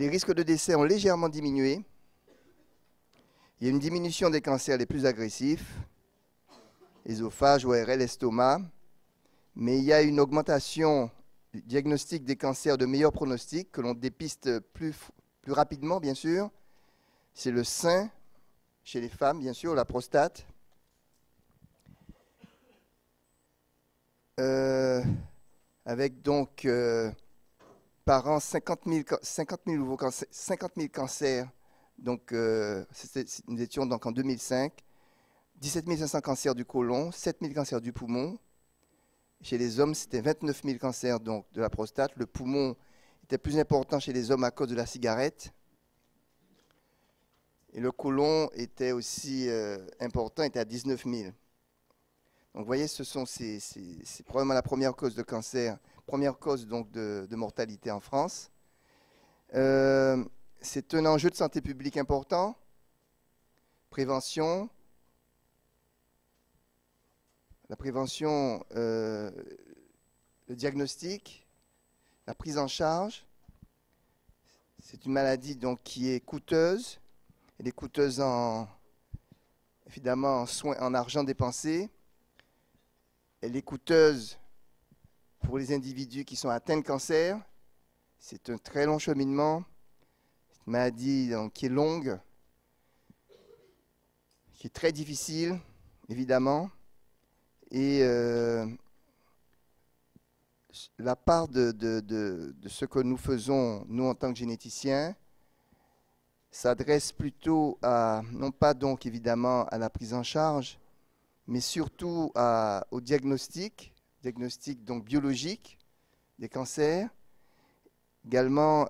les risques de décès ont légèrement diminué. Il y a une diminution des cancers les plus agressifs, œsophage, ORL, estomac, mais il y a une augmentation du diagnostic des cancers de meilleur pronostic que l'on dépiste plus rapidement, bien sûr. C'est le sein, chez les femmes, bien sûr, la prostate. Avec donc par an 50 000 cancers. Donc, nous étions donc en 2005. 17 500 cancers du côlon, 7 000 cancers du poumon. Chez les hommes, c'était 29 000 cancers donc, de la prostate. Le poumon était plus important chez les hommes à cause de la cigarette. Et le côlon était aussi important, était à 19 000. Donc vous voyez, c'est probablement la première cause de cancer, première cause donc de mortalité en France. C'est un enjeu de santé publique important. Prévention. La prévention, le diagnostic, la prise en charge. C'est une maladie donc, qui est coûteuse. Elle est coûteuse évidemment en soins, en argent dépensé. Elle est coûteuse pour les individus qui sont atteints de cancer. C'est un très long cheminement. C'est une maladie donc, qui est longue, qui est très difficile, évidemment. Et la part de ce que nous faisons, nous en tant que généticiens, s'adresse plutôt à, non pas donc évidemment à la prise en charge, mais surtout au diagnostic donc biologique des cancers, également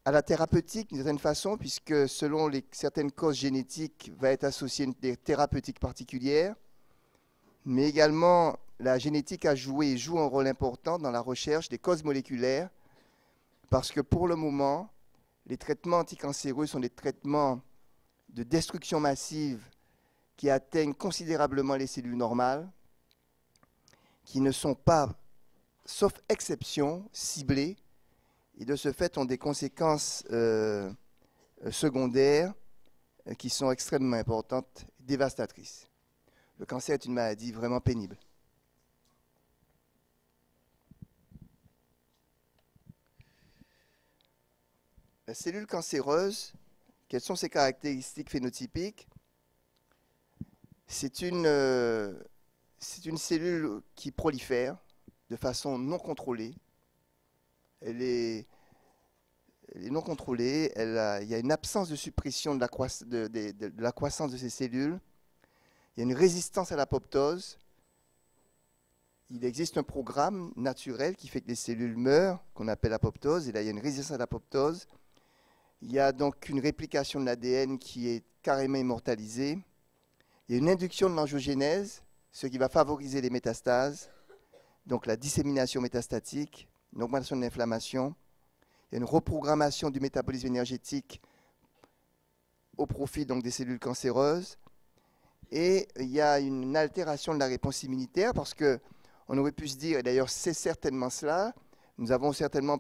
à la thérapeutique d'une certaine façon, puisque selon certaines causes génétiques va être associée des thérapeutiques particulières, mais également la génétique joue un rôle important dans la recherche des causes moléculaires, parce que pour le moment, les traitements anticancéreux sont des traitements de destruction massive qui atteignent considérablement les cellules normales, qui ne sont pas, sauf exception, ciblés, et de ce fait ont des conséquences secondaires qui sont extrêmement importantes, dévastatrices. Le cancer est une maladie vraiment pénible. La cellule cancéreuse, quelles sont ses caractéristiques phénotypiques? C'est une cellule qui prolifère de façon non contrôlée. Elle est non contrôlée. Il y a une absence de suppression de la croissance de ces cellules. Il y a une résistance à l'apoptose. Il existe un programme naturel qui fait que les cellules meurent, qu'on appelle apoptose. Et là, il y a une résistance à l'apoptose. Il y a donc une réplication de l'ADN qui est carrément immortalisée. Il y a une induction de l'angiogénèse, ce qui va favoriser les métastases, donc la dissémination métastatique, une augmentation de l'inflammation. Il y a une reprogrammation du métabolisme énergétique au profit donc, des cellules cancéreuses. Et il y a une altération de la réponse immunitaire parce qu'on aurait pu se dire, et d'ailleurs c'est certainement cela, nous avons certainement,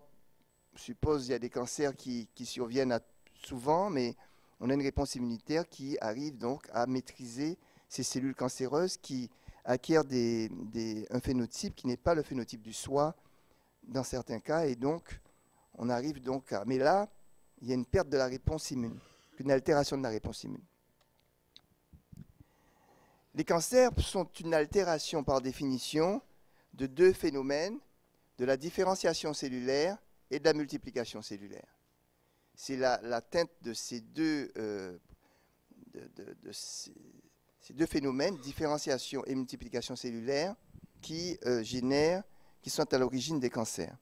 je suppose, il y a des cancers qui surviennent souvent, mais on a une réponse immunitaire qui arrive donc à maîtriser ces cellules cancéreuses qui acquièrent un phénotype qui n'est pas le phénotype du soi dans certains cas, et donc on arrive donc à... Mais là, il y a une perte de la réponse immune, une altération de la réponse immune. Les cancers sont une altération par définition de deux phénomènes, de la différenciation cellulaire et de la multiplication cellulaire. C'est l'atteinte de ces deux phénomènes, différenciation et multiplication cellulaire, qui sont à l'origine des cancers.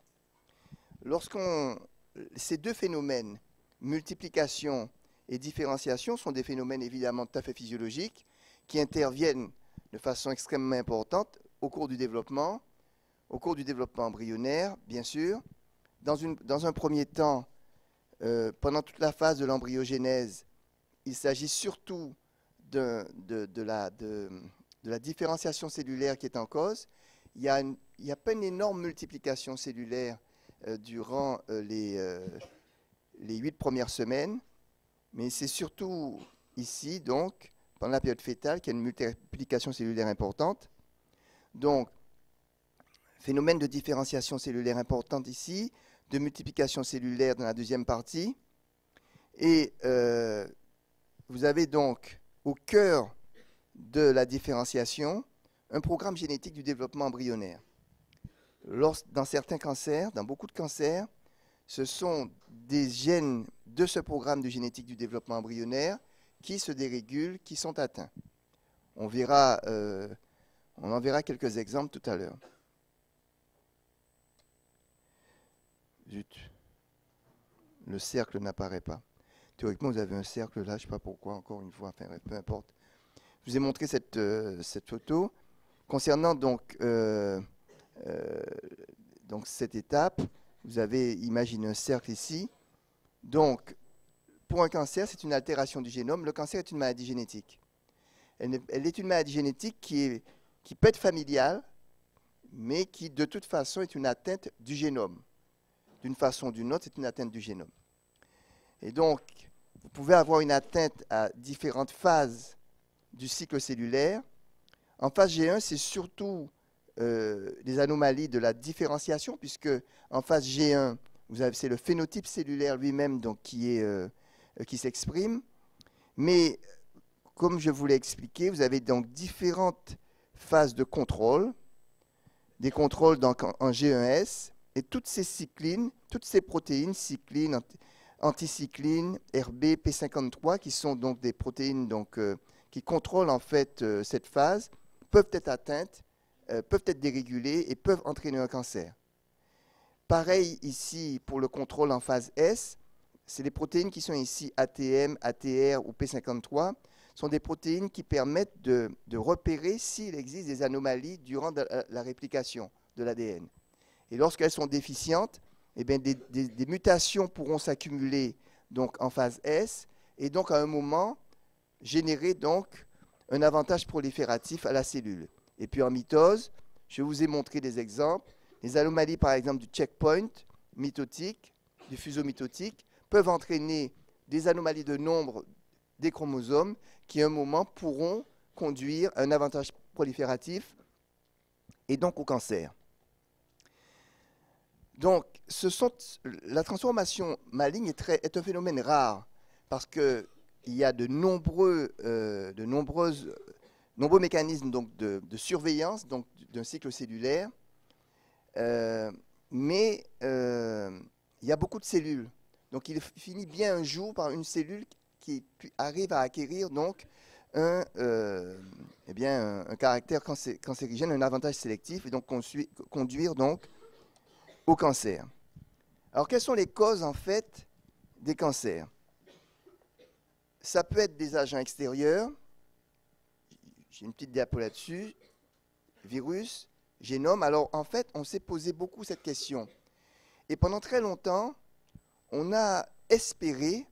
Ces deux phénomènes, multiplication et différenciation, sont des phénomènes évidemment tout à fait physiologiques qui interviennent de façon extrêmement importante au cours du développement embryonnaire, bien sûr. Dans un premier temps, pendant toute la phase de l'embryogénèse, il s'agit surtout de la différenciation cellulaire qui est en cause. Il n'y a pas une énorme multiplication cellulaire durant les 8 premières semaines, mais c'est surtout ici, donc, pendant la période fœtale, qu'il y a une multiplication cellulaire importante. Donc, phénomène de différenciation cellulaire importante ici, de multiplication cellulaire dans la deuxième partie. Et vous avez donc au cœur de la différenciation un programme génétique du développement embryonnaire. Dans certains cancers, dans beaucoup de cancers, ce sont des gènes de ce programme de génétique du développement embryonnaire qui se dérégulent, qui sont atteints. On en verra quelques exemples tout à l'heure. Zut, le cercle n'apparaît pas. Théoriquement, vous avez un cercle là, je ne sais pas pourquoi, encore une fois, enfin, peu importe. Je vous ai montré cette photo. Concernant donc cette étape, vous avez imaginé un cercle ici. Donc, pour un cancer, c'est une altération du génome. Le cancer est une maladie génétique. Elle est une maladie génétique qui peut être familiale, mais qui, de toute façon, est une atteinte du génome. D'une façon ou d'une autre, c'est une atteinte du génome. Et donc, vous pouvez avoir une atteinte à différentes phases du cycle cellulaire. En phase G1, c'est surtout les anomalies de la différenciation, puisque en phase G1, c'est le phénotype cellulaire lui-même qui s'exprime. Mais, comme je vous l'ai expliqué, vous avez donc différentes phases de contrôle, des contrôles donc en G1S, et toutes ces cyclines, toutes ces protéines, cyclines, anticyclines, RB, P53, qui sont donc des protéines qui contrôlent en fait cette phase, peuvent être atteintes, peuvent être dérégulées et peuvent entraîner un cancer. Pareil ici pour le contrôle en phase S, c'est les protéines qui sont ici ATM, ATR ou P53, sont des protéines qui permettent de repérer s'il existe des anomalies durant la réplication de l'ADN. Et lorsqu'elles sont déficientes, eh bien, des mutations pourront s'accumuler donc en phase S et donc à un moment générer donc un avantage prolifératif à la cellule. Et puis en mitose, je vous ai montré des exemples. Les anomalies par exemple du checkpoint mitotique, du fuseau mitotique, peuvent entraîner des anomalies de nombre des chromosomes qui à un moment pourront conduire à un avantage prolifératif et donc au cancer. Donc, la transformation maligne est un phénomène rare parce qu'il y a de nombreux mécanismes donc, de surveillance d'un cycle cellulaire, mais il y a beaucoup de cellules. Donc, il finit bien un jour par une cellule qui arrive à acquérir donc un caractère cancérigène, un avantage sélectif, et donc conduire donc au cancer. Alors, quelles sont les causes, en fait, des cancers? Ça peut être des agents extérieurs. J'ai une petite diapo là-dessus. Virus, génome. Alors, en fait, on s'est posé beaucoup cette question. Et pendant très longtemps, on a espéré,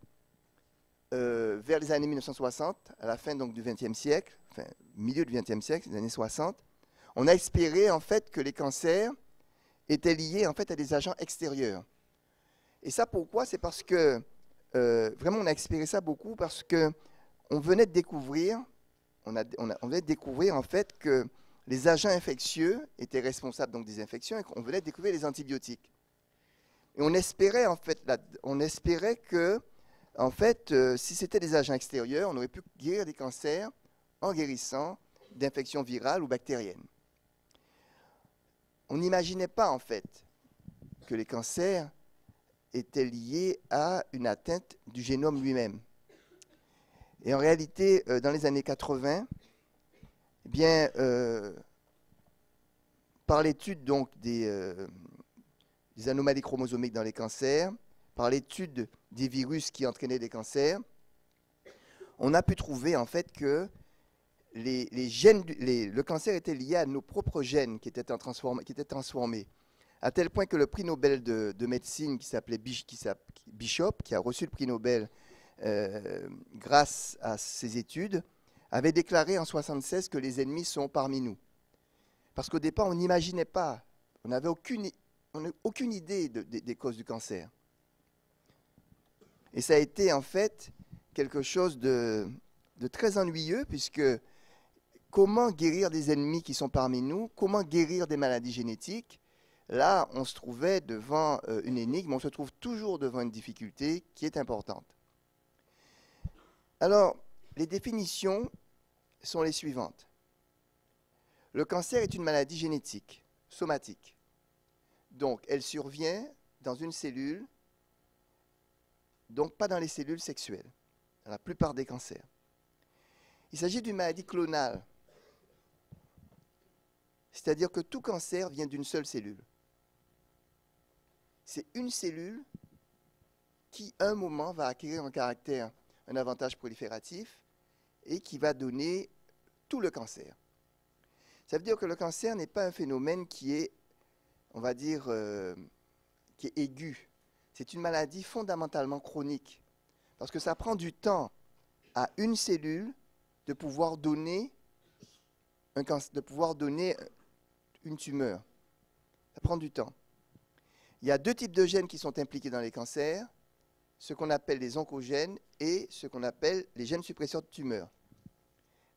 vers les années 1960, à la fin donc, du XXe siècle, enfin, milieu du XXe siècle, les années 60, on a espéré, en fait, que les cancers étaient liés en fait à des agents extérieurs. Et ça, pourquoi? C'est parce que, vraiment, on a espéré ça beaucoup parce que on venait de découvrir, on venait de découvrir en fait que les agents infectieux étaient responsables donc des infections et qu'on venait de découvrir les antibiotiques. Et on espérait en fait, que, en fait, si c'était des agents extérieurs, on aurait pu guérir des cancers en guérissant d'infections virales ou bactériennes. On n'imaginait pas, en fait, que les cancers étaient liés à une atteinte du génome lui-même. Et en réalité, dans les années 80, eh bien, par l'étude donc des anomalies chromosomiques dans les cancers, par l'étude des virus qui entraînaient des cancers, on a pu trouver en fait que le cancer était lié à nos propres gènes qui étaient transformés, à tel point que le prix Nobel de médecine qui s'appelait Bishop, qui a reçu le prix Nobel grâce à ses études, avait déclaré en 1976 que les ennemis sont parmi nous. Parce qu'au départ, on n'imaginait pas, on n'avait aucune n'a aucune idée des causes du cancer. Et ça a été en fait quelque chose de très ennuyeux, puisque comment guérir des ennemis qui sont parmi nous? Comment guérir des maladies génétiques? Là, on se trouvait devant une énigme, on se trouve toujours devant une difficulté qui est importante. Alors, les définitions sont les suivantes. Le cancer est une maladie génétique, somatique. Donc, elle survient dans une cellule, donc pas dans les cellules sexuelles, dans la plupart des cancers. Il s'agit d'une maladie clonale, c'est-à-dire que tout cancer vient d'une seule cellule. C'est une cellule qui, à un moment, va acquérir un avantage prolifératif et qui va donner tout le cancer. Ça veut dire que le cancer n'est pas un phénomène qui est, on va dire, qui est aigu. C'est une maladie fondamentalement chronique, parce que ça prend du temps à une cellule de pouvoir donner une tumeur. Ça prend du temps. Il y a deux types de gènes qui sont impliqués dans les cancers, ce qu'on appelle les oncogènes et ce qu'on appelle les gènes suppresseurs de tumeurs.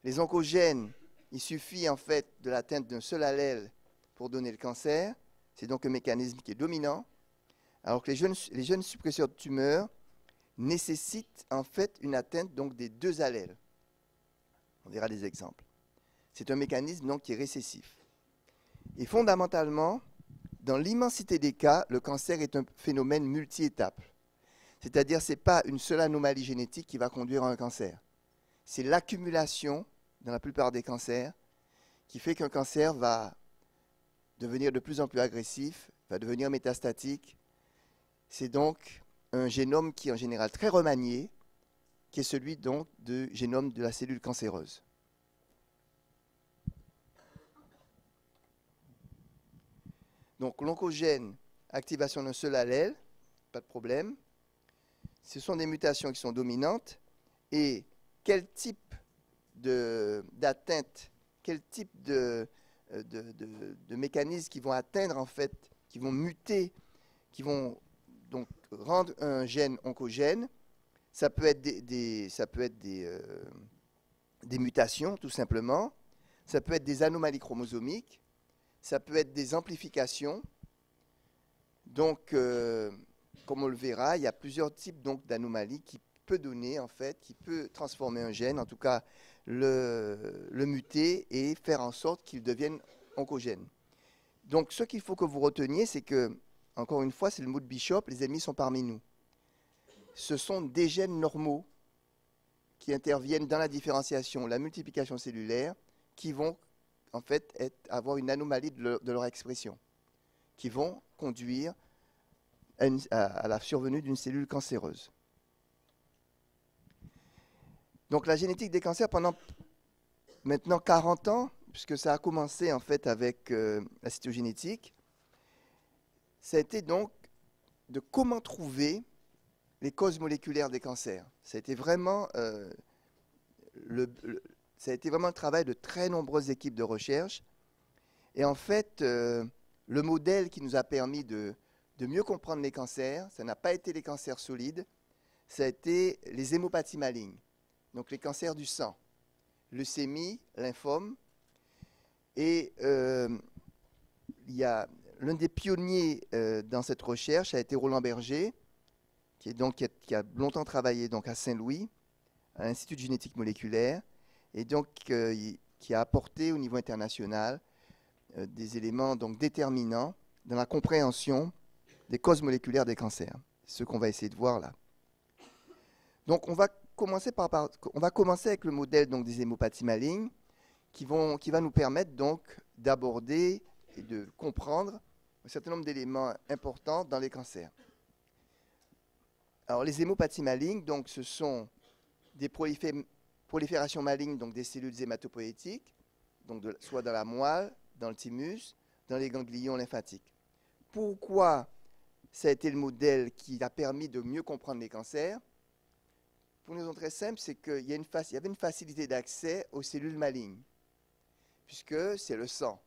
Les oncogènes, il suffit en fait de l'atteinte d'un seul allèle pour donner le cancer. C'est donc un mécanisme qui est dominant. Alors que les gènes suppresseurs de tumeurs nécessitent en fait une atteinte donc des deux allèles. On verra des exemples. C'est un mécanisme donc qui est récessif. Et fondamentalement, dans l'immensité des cas, le cancer est un phénomène multi-étapes. C'est-à-dire que ce n'est pas une seule anomalie génétique qui va conduire à un cancer. C'est l'accumulation, dans la plupart des cancers, qui fait qu'un cancer va devenir de plus en plus agressif, va devenir métastatique. C'est donc un génome qui est en général très remanié, qui est celui donc du génome de la cellule cancéreuse. Donc l'oncogène, activation d'un seul allèle, pas de problème. Ce sont des mutations qui sont dominantes. Et quel type d'atteinte, quel type de mécanismes qui vont atteindre en fait, qui vont muter, qui vont donc rendre un gène oncogène, ça peut être des mutations tout simplement, ça peut être des anomalies chromosomiques, ça peut être des amplifications. Donc, comme on le verra, il y a plusieurs types d'anomalies qui peut donner, en fait, qui peut transformer un gène, en tout cas le muter et faire en sorte qu'il devienne oncogène. Donc, ce qu'il faut que vous reteniez, c'est que, encore une fois, c'est le mot de Bishop, les ennemis sont parmi nous. Ce sont des gènes normaux qui interviennent dans la différenciation, la multiplication cellulaire, qui vont en fait avoir une anomalie de leur expression, qui vont conduire à la survenue d'une cellule cancéreuse. Donc la génétique des cancers pendant maintenant 40 ans, puisque ça a commencé en fait avec la cytogénétique, ça a été donc de comment trouver les causes moléculaires des cancers. Ça a été vraiment ça a été vraiment le travail de très nombreuses équipes de recherche. Et en fait, le modèle qui nous a permis de mieux comprendre les cancers, ça n'a pas été les cancers solides, ça a été les hémopathies malignes, donc les cancers du sang, leucémie, lymphome. Et il y a l'un des pionniers dans cette recherche a été Roland Berger, qui a longtemps travaillé donc, à Saint-Louis, à l'Institut de génétique moléculaire, et donc qui a apporté au niveau international des éléments donc, déterminants dans la compréhension des causes moléculaires des cancers. C'est ce qu'on va essayer de voir là. Donc on va commencer avec le modèle donc, des hémopathies malignes qui va nous permettre donc d'aborder et de comprendre un certain nombre d'éléments importants dans les cancers. Alors les hémopathies malignes, donc, ce sont des proliférations malignes donc des cellules hématopoïétiques, donc soit dans la moelle, dans le thymus, dans les ganglions lymphatiques. Pourquoi ça a été le modèle qui a permis de mieux comprendre les cancers? Pour une raison très simple, c'est qu'il y avait une facilité d'accès aux cellules malignes, puisque c'est le sang.